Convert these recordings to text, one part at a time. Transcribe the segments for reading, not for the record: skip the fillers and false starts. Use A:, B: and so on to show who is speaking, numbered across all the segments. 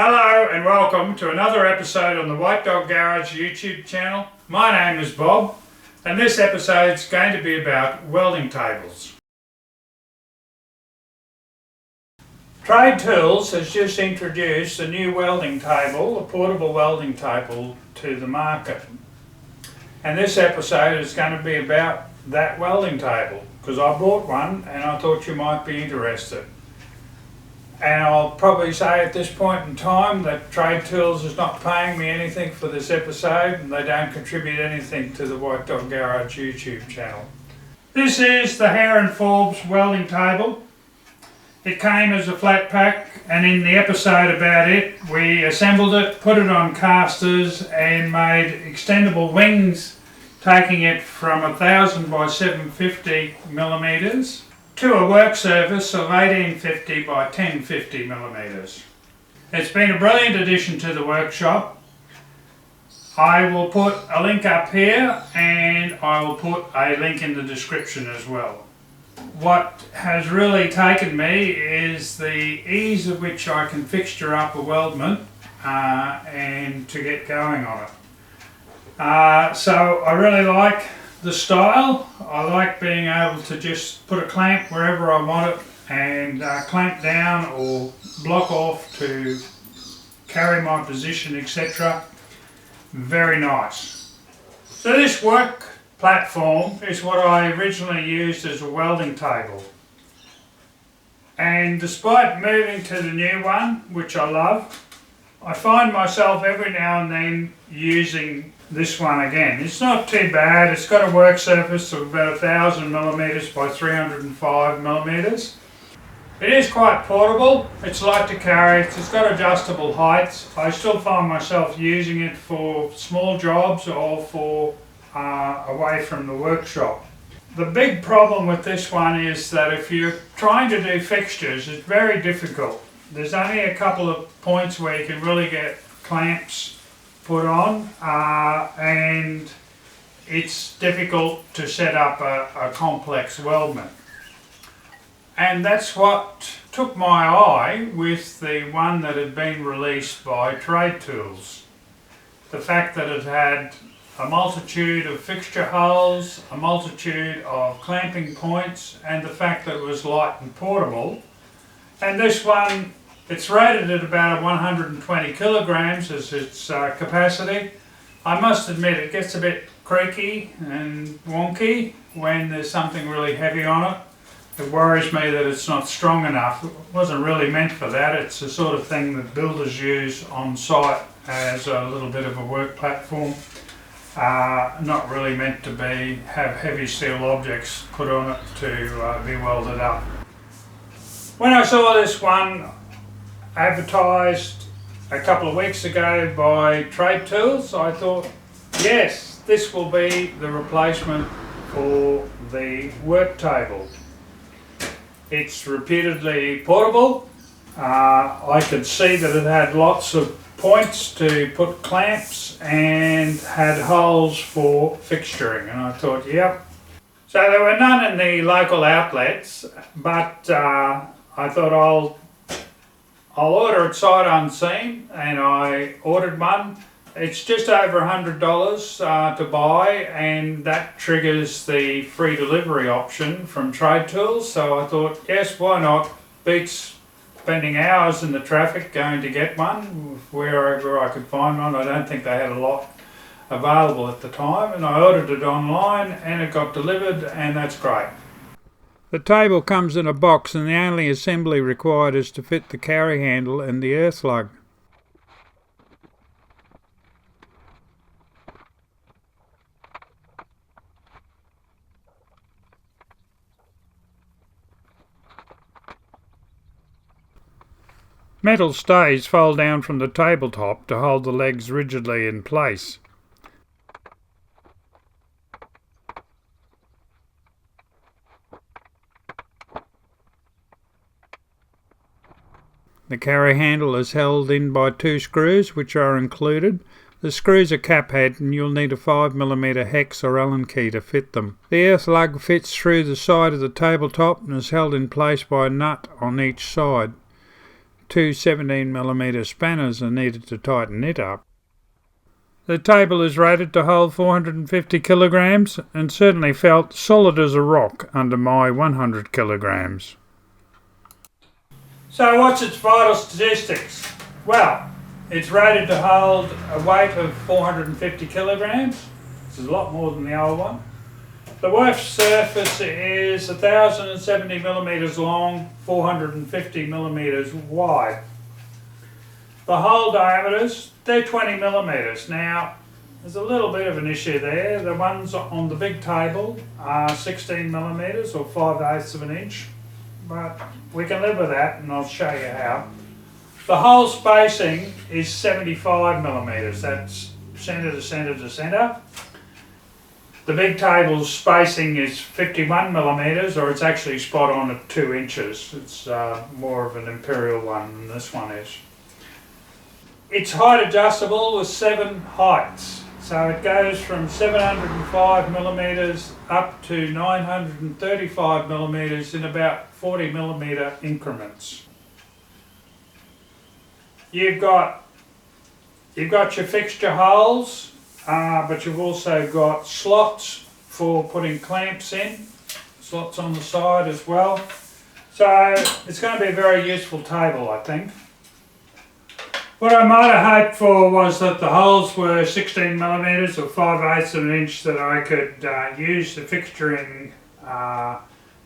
A: Hello and welcome to another episode on the White Dog Garage YouTube channel. My name is Bob and this episode is going to be about welding tables. TradeTools has just introduced a new welding table, a portable welding table to the market. And this episode is going to be about that welding table because I bought one and I thought you might be interested. And I'll probably say at this point in time that TradeTools is not paying me anything for this episode and they don't contribute anything to the White Dog Garage YouTube channel. This is the Hare & Forbes welding table. It came as a flat pack and in the episode about it we assembled it, put it on casters and made extendable wings, taking it from 1000 by 750 millimeters to a work surface of 1850 by 1050 millimeters. It's been a brilliant addition to the workshop. I will put a link up here and I will put a link in the description as well. What has really taken me is the ease of which I can fixture up a weldment and to get going on it. So I really like the style. I like being able to just put a clamp wherever I want it and clamp down or block off to carry my position, etc. Very nice. So this work platform is what I originally used as a welding table. And despite moving to the new one, which I love, I find myself every now and then using this one again. It's not too bad. It's got a work surface of about 1000 millimeters by 305 millimeters. It is quite portable. It's light to carry. It's got adjustable heights. I still find myself using it for small jobs or for away from the workshop. The big problem with this one is that if you're trying to do fixtures, it's very difficult. There's only a couple of points where you can really get clamps put on and it's difficult to set up a complex weldment. And that's what took my eye with the one that had been released by TradeTools. The fact that it had a multitude of fixture holes, a multitude of clamping points, and the fact that it was light and portable. And this one, it's rated at about 120 kilograms as its capacity. I must admit it gets a bit creaky and wonky when there's something really heavy on it. It worries me that it's not strong enough. It wasn't really meant for that. It's the sort of thing that builders use on site as a little bit of a work platform. Not really meant to have heavy steel objects put on it to be welded up. When I saw this one advertised a couple of weeks ago by TradeTools, I thought, yes, this will be the replacement for the work table. It's reputedly portable. I could see that it had lots of points to put clamps and had holes for fixturing, and I thought, yep. So there were none in the local outlets, but I thought I'll order it sight unseen, and I ordered one. It's just over $100 to buy, and that triggers the free delivery option from TradeTools. So I thought, yes, why not? Beats spending hours in the traffic going to get one, wherever I could find one. I don't think they had a lot available at the time, and I ordered it online and it got delivered, and that's great. The table comes in a box and the only assembly required is to fit the carry handle and the earth lug. Metal stays fold down from the tabletop to hold the legs rigidly in place. The carry handle is held in by 2 screws which are included. The screws are cap head and you'll need a 5mm hex or Allen key to fit them. The earth lug fits through the side of the tabletop and is held in place by a nut on each side. two 17mm spanners are needed to tighten it up. The table is rated to hold 450 kilograms and certainly felt solid as a rock under my 100 kilograms. So what's its vital statistics? Well, it's rated to hold a weight of 450 kilograms. This is a lot more than the old one. The work surface is 1070 millimeters long, 450 millimeters wide. The hole diameters, they're 20 millimeters. Now, there's a little bit of an issue there. The ones on the big table are 16 millimeters or 5/8 of an inch, but we can live with that and I'll show you how. The hole spacing is 75 millimeters. That's centre to centre to centre. The big table's spacing is 51 millimeters, or it's actually spot on at 2 inches. It's more of an imperial one than this one is. It's height adjustable with 7 heights. So it goes from 705 millimeters up to 935 millimeters in about 40 millimeter increments. You've got your fixture holes, but you've also got slots for putting clamps in, slots on the side as well. So it's going to be a very useful table, I think. What I might have hoped for was that the holes were 16 millimeters or 5/8 of an inch, that I could use the fixturing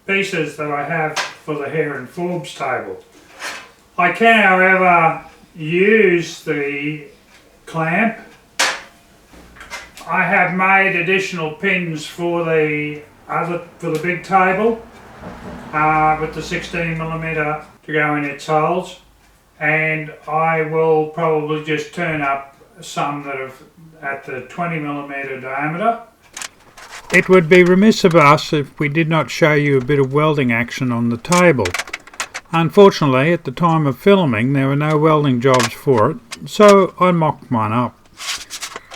A: pieces that I have for the Hare and Forbes table. I can, however, use the clamp. I have made additional pins for the big table with the 16 millimeter to go in its holes, and I will probably just turn up some that are at the 20 millimeter diameter. It would be remiss of us if we did not show you a bit of welding action on the table. Unfortunately, at the time of filming there were no welding jobs for it, so I mocked mine up.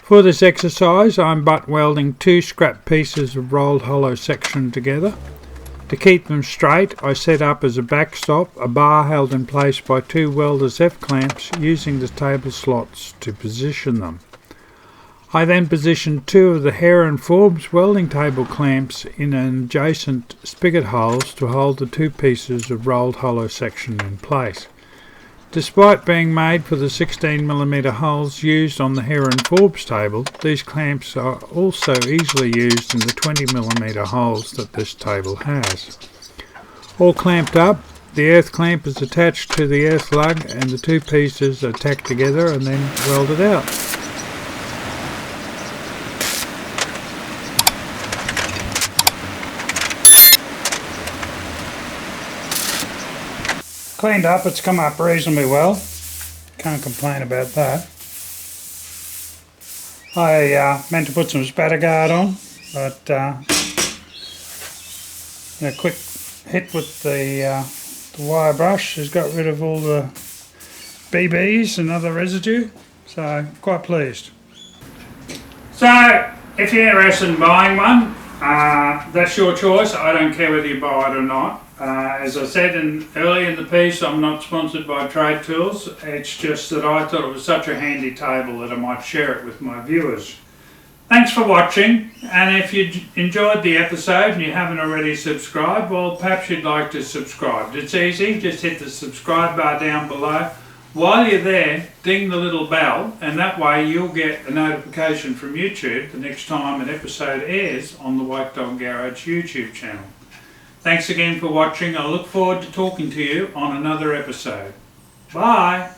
A: For this exercise I'm butt welding 2 scrap pieces of rolled hollow section together. To keep them straight, I set up as a backstop a bar held in place by 2 welder's F-clamps using the table slots to position them. I then positioned 2 of the Hare and Forbes welding table clamps in adjacent spigot holes to hold the 2 pieces of rolled hollow section in place. Despite being made for the 16mm holes used on the Hare and Forbes table, these clamps are also easily used in the 20mm holes that this table has. All clamped up, the earth clamp is attached to the earth lug and the 2 pieces are tacked together and then welded out. Cleaned up, it's come up reasonably well, can't complain about that. I meant to put some spatter guard on, but a quick hit with the wire brush has got rid of all the BBs and other residue, so quite pleased. So if you're interested in buying one, that's your choice. I don't care whether you buy it or not. As I said early in the piece, I'm not sponsored by TradeTools. It's just that I thought it was such a handy table that I might share it with my viewers. Thanks for watching, and if you enjoyed the episode and you haven't already subscribed, well, perhaps you'd like to subscribe. It's easy, just hit the subscribe bar down below. While you're there, ding the little bell, and that way you'll get a notification from YouTube the next time an episode airs on the White Dog Garage YouTube channel. Thanks again for watching. I look forward to talking to you on another episode. Bye!